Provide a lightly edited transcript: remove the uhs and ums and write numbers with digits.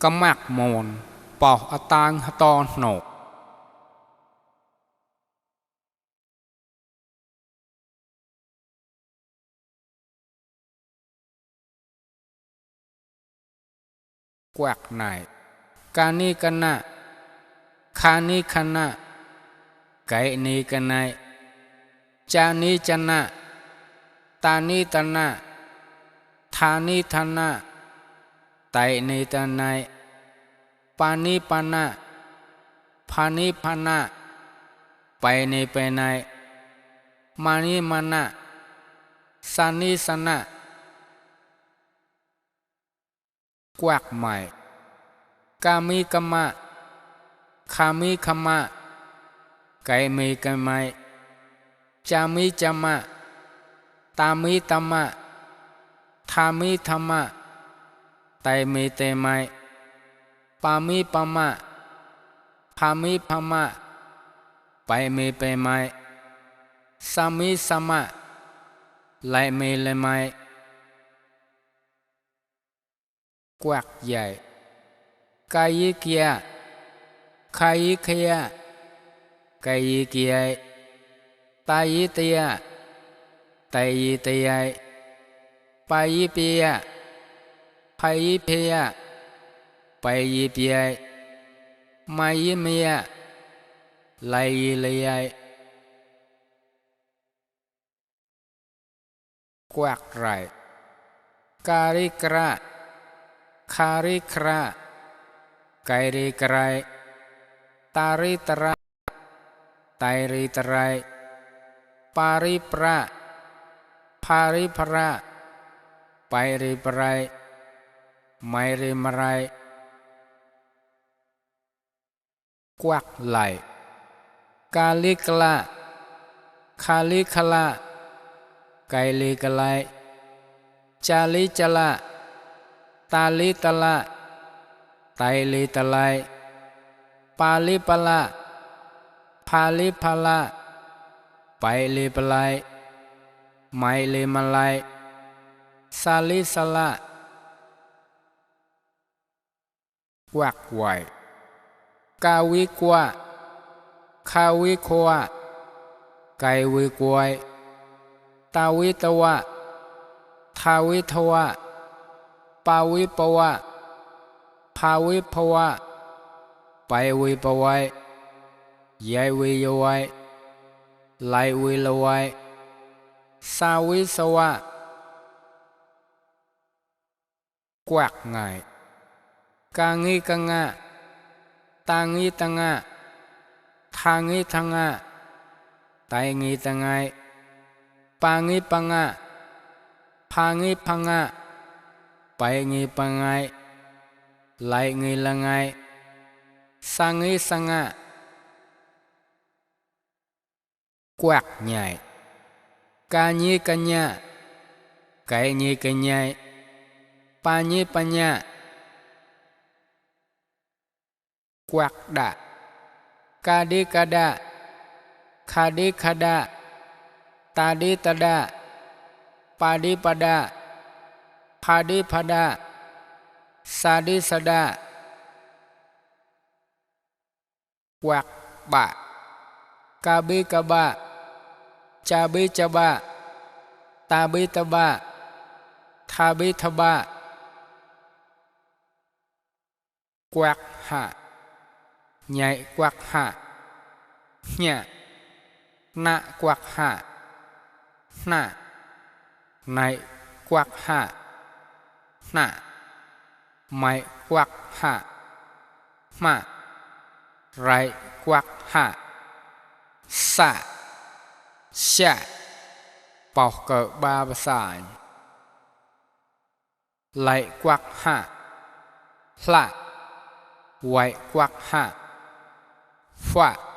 Cắm mạc mồn bỏ ở tang to nổ quạt này cani cana khani khana cái ni cái này cha ni chana ta ni tana tha ni thana tại ni tan này pani pana phani phana pai ni pai này mani mana sani sana quạt mày kami kama khami khama cái mi cái mai chami chama tami tama thami thama tai mi te mai pami pama phami phama pai mi pai mai sami sama lại mi lại mai quạt dài kai kia khai kia kai kia tai tia tai tia pai pia pai pia pai pia mai mia lai lai quạt rải kari kra khari kra kairi krai tari tara tairi tarai pari pra phari phara pairi parai mairi marai quạt lại kali kala khali khala kaili kalai chali chala tali tala taili talai pali pala phali phala paili palai maili malai sali sala quạt quải kawi qua khawi khoa kaiwi quai tawi tawa thawi thawa pawi pawa phawi phawa paiwi pawai yaiwi yawai laiwi lawai sawi sawa quạt ngài kangi kanga tangi tanga thangi thanga taingi tangai pangi panga phangi phanga paingi pangai lại người là ngài sang nghi sang ngạ quạt nhảy ca nhi ca nha cái nhi cái nhai pa nhi pa nha quạt đạ ca đi ca đa kha đi kha đa ta đi ta đa pa đi pa đa pha đi pha đa sa đi sa đa quạt bạ ca bi ca ba cha bi cha ba ta bi ta ba tha bi tha ba quạt hạ nhảy quạt hạ nhạ nạ quạt hạ nạ này quạt hạ nạ mày quạt hạ mà rai quạt hạ xạ xạ bọc cỡ ba bà xài lại quạt hạ lạ quậy quạt hạ phạ